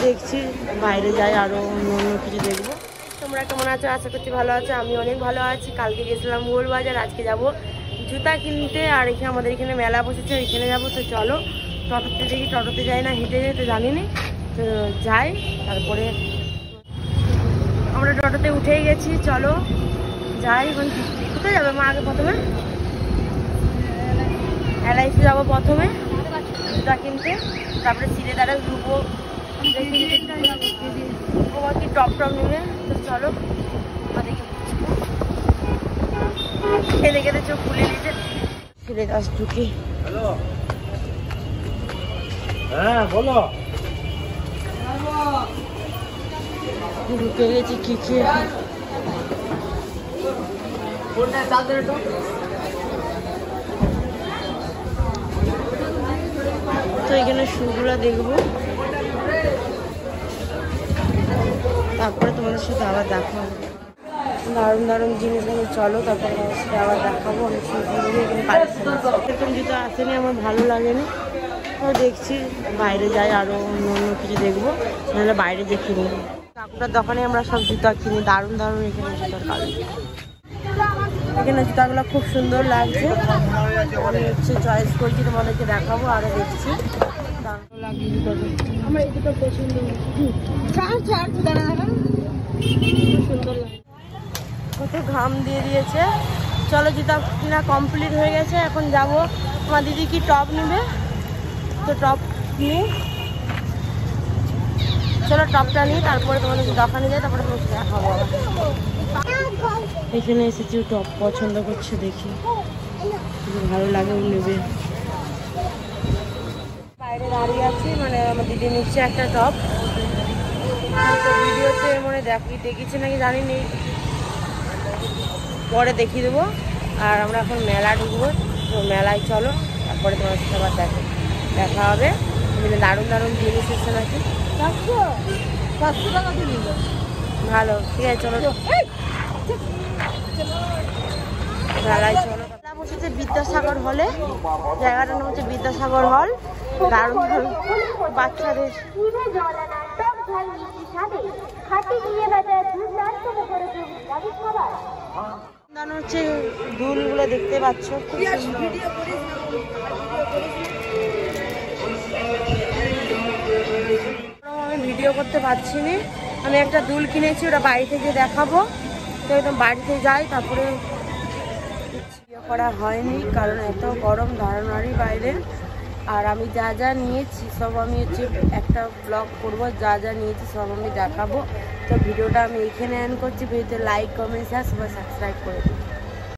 দেখছি বাইরে যাই, আরও অন্য অন্য কিছু দেখবো। তোমরা কেমন আছো? আশা করছি ভালো আছো। আমি অনেক ভালো আছি। কালকে গেছিলাম গোল বাজার, আজকে যাব জুতা কিনতে। আর এখানে আমাদের এখানে মেলা বসেছে, এখানে যাবো। তো চলো টোটোতে দেখি, টোটোতে যাই না হেঁটে যাই তো জানি না, তো যাই। তারপরে আমরা টোটোতে উঠেই গেছি, চলো যাই। এখন কোথায় যাবে মা? আগে প্রথমে LIC যাবো, প্রথমে জুতা কিনতে, তারপরে সিলেদারে ঢুকবো, দেখি কি টপ টপ নেবে। তো চলো খেতে খেতে চোখ খুলে নিতে সিলেদার ঢুকি। হ্যাঁ বলো। ঢুকে গেছি কি খেয়ে। তো এখানে শুগুলো দেখবো, তারপরে তোমাদের সাথে আবার দেখা হবে। দারুণ দারুণ জিনিসগুলো, চলো তারপরে তোমাদের সাথে আবার দেখাবো। অনেক সুন্দর এখানে পাচ্ছি, এরকম জুতো আসেনি, আমার ভালো লাগেনি। তো দেখছি বাইরে যাই, আরও অন্য অন্য কিছু দেখবো, নাহলে বাইরে যে কিনবো। কাকুটার দোকানে আমরা সব জুতা কিনি, দারুণ দারুণ এখানে জুতার কালার। এখানে জুতাগুলো খুব সুন্দর লাগছে, আমি হচ্ছে চয়েস করছি, তোমাদেরকে দেখাবো। আরও দেখছি দারুণ লাগছে জুতোটা, আমার এই জুতো পছন্দ সুন্দর লাগে। কত ঘাম দিয়ে দিয়েছে। চলো জুতা কিনা কমপ্লিট হয়ে গেছে, এখন যাব। আমার দিদি কি টপ নেবে, তো টপ নিই। চলো টপটা নিই, তারপরে তোমাদের দোকানে যাই, তারপরে তোমাকে দেখাবো। এখানে এসেছি, টপ পছন্দ করছে, দেখি ভালো লাগে ও নেবে। বাইরে দাঁড়িয়ে আছি, মানে আমার দিদি নিচ্ছে একটা টপ। ভিডিওতে মানে দেখিয়েছে নাকি জানি নি, পরে দেখিয়ে দেবো। আর আমরা এখন মেলা ঢুকবো, তো মেলায় চলো, তারপরে তোমার সাথে আবার দেখা হবে। এখানে দারুণ দারুণ জিনিস এসছে নাকি। 500 টাকা দিয়ে নিল, ভালো, ঠিক আছে চলো মেলায় চলো। বসেছে বিদ্যাসাগর হলে, জায়গাটার নাম হচ্ছে বিদ্যাসাগর হল। দারুণ দারুণ বাচ্চাদের হচ্ছে দুলগুলো দেখতে পাচ্ছ, খুব সুন্দর। আমি ভিডিও করতে পারছি না, আমি একটা দুল কিনেছি, ওটা বাড়ি থেকে দেখাবো। তো একদম বাড়িতে যাই, তারপরে ভিডিও করা হয়নি কারণ এত গরম ধারণারই বাইরে। আর আমি যা যা নিয়েছি সব আমি হচ্ছে একটা ব্লগ করবো, যা যা নিয়েছি সব আমি দেখাবো। তো ভিডিওটা আমি এখানে এন্ড করছি। ভিডিওতে লাইক কমেন্ট শেয়ার সবাই সাবস্ক্রাইব করে দিই।